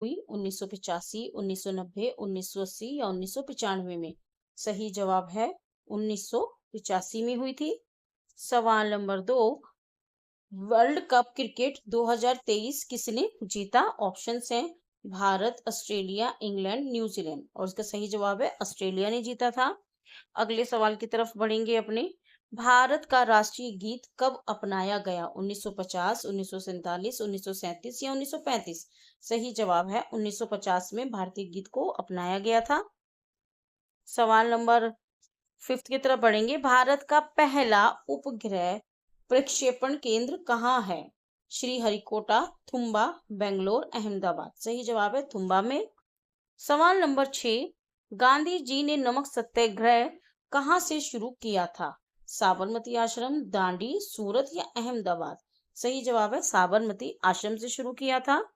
हुई? 1985, 1990, 1980 या 1995 में? सही जवाब है 1985 में हुई थी। सवाल नंबर 2, वर्ल्ड कप क्रिकेट 2023 किसने जीता? ऑप्शंस हैं भारत, ऑस्ट्रेलिया, इंग्लैंड, न्यूजीलैंड, और इसका सही जवाब है ऑस्ट्रेलिया ने जीता था। अगले सवाल की तरफ बढ़ेंगे अपने। भारत का राष्ट्रीय गीत कब अपनाया गया? 1950, 1947, 1937 या 1935? सही जवाब है 1950 में भारतीय गीत को अपनाया गया था। सवाल नंबर 5 की तरफ बढ़ेंगे। भारत का पहला उपग्रह प्रक्षेपण केंद्र कहाँ है? श्रीहरिकोटा, थुम्बा, बेंगलोर, अहमदाबाद? सही जवाब है थुम्बा में। सवाल नंबर 6, गांधी जी ने नमक सत्याग्रह कहाँ से शुरू किया था? साबरमती आश्रम, दांडी, सूरत या अहमदाबाद? सही जवाब है साबरमती आश्रम से शुरू किया था।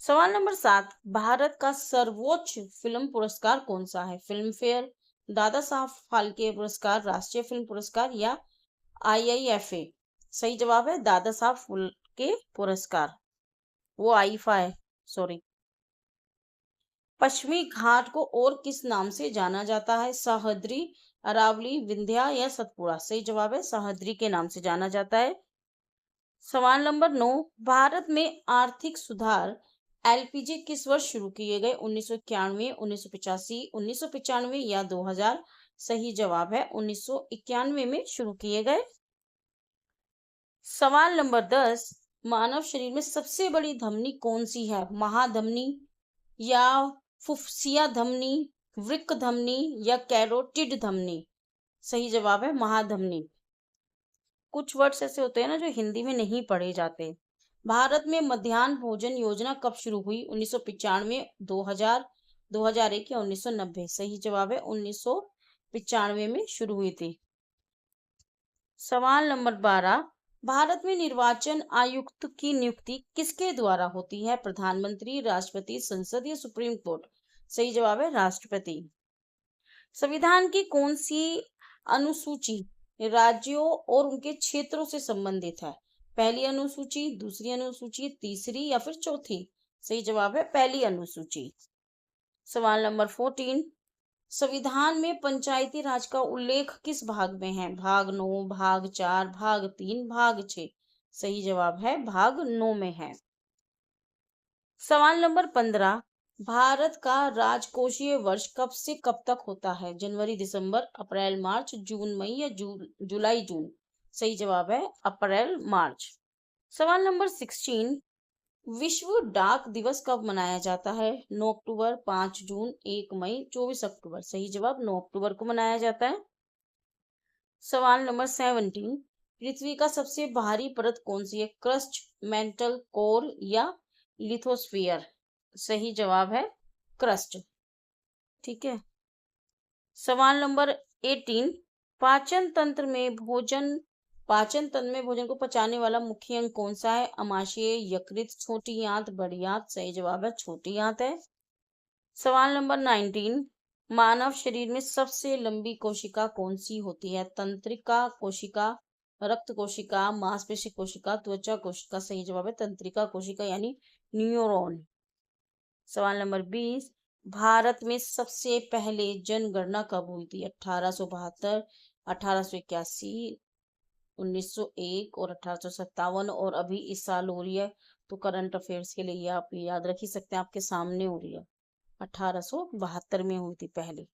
सवाल नंबर 7, भारत का सर्वोच्च फिल्म पुरस्कार कौन सा है? फिल्म फेयर, दादा साहब फाल्के पुरस्कार, राष्ट्रीय फिल्म पुरस्कार या आईआईएफए? सही जवाब है दादा साहब फाल्के पुरस्कार, वो आईफा है, सॉरी। पश्चिमी घाट को और किस नाम से जाना जाता है? सह्याद्री, अरावली, विंध्या या सतपुड़ा? सही जवाब है सह्याद्री के नाम से जाना जाता है। सवाल नंबर 9, भारत में आर्थिक सुधार एलपीजी किस वर्ष शुरू किए गए? 1991, 1985, 1995 या 2000? सही जवाब है 1991 में शुरू किए गए। सवाल नंबर 10, मानव शरीर में सबसे बड़ी धमनी कौन सी है? महाधमनी या फुफ्फुसिया धमनी, वृक्क धमनी या कैरोटिड धमनी? सही जवाब है महाधमनी। कुछ वर्ड्स ऐसे होते हैं ना जो हिंदी में नहीं पढ़े जाते। भारत में मध्याह्न भोजन योजना कब शुरू हुई? 1995, 2000, 2001 या 1990? सही जवाब है 1995 में शुरू हुई थी। सवाल नंबर 12, भारत में निर्वाचन आयुक्त की नियुक्ति किसके द्वारा होती है? प्रधानमंत्री, राष्ट्रपति, संसद या सुप्रीम कोर्ट? सही जवाब है राष्ट्रपति। संविधान की कौन सी अनुसूची राज्यों और उनके क्षेत्रों से संबंधित है? पहली अनुसूची, दूसरी अनुसूची, तीसरी या फिर चौथी? सही जवाब है पहली अनुसूची। सवाल नंबर 14, संविधान में पंचायती राज का उल्लेख किस भाग में है? भाग 9, भाग 4, भाग 3, भाग 6? सही जवाब है भाग 9 में है। सवाल नंबर 15, भारत का राजकोषीय वर्ष कब से कब तक होता है? जनवरी, दिसंबर, अप्रैल, मार्च, जून, मई या जुलाई, जून? सही जवाब है अप्रैल, मार्च। सवाल नंबर 16, विश्व डाक दिवस कब मनाया जाता है? 9 अक्टूबर, 5 जून, 1 मई, 24 अक्टूबर? सही जवाब 9 अक्टूबर को मनाया जाता है। सवाल नंबर 17, पृथ्वी का सबसे भारी परत कौन सी है? क्रस्ट, मेंटल, कोर या लिथोस्फीयर? सही जवाब है क्रस्ट। ठीक है। सवाल नंबर 18, पाचन तंत्र में भोजन को पचाने वाला मुख्य अंग कौन सा है? आमाशय, यकृत, छोटी आंत, बड़ी आंत? सही जवाब है छोटी आंत है। सवाल नंबर 19, मानव शरीर में सबसे लंबी कोशिका कौन सी होती है? तंत्रिका कोशिका, रक्त कोशिका, मांसपेशी कोशिका, त्वचा कोशिका? सही जवाब है तंत्रिका कोशिका यानी न्यूरॉन। सवाल नंबर 20, भारत में सबसे पहले जनगणना कब हुई थी? 1872, 1881, 1901 और 1857, और अभी इस साल हो रही है, तो करंट अफेयर्स के लिए आप याद रख ही सकते हैं, आपके सामने हो रही है। 1872 में हुई थी पहले।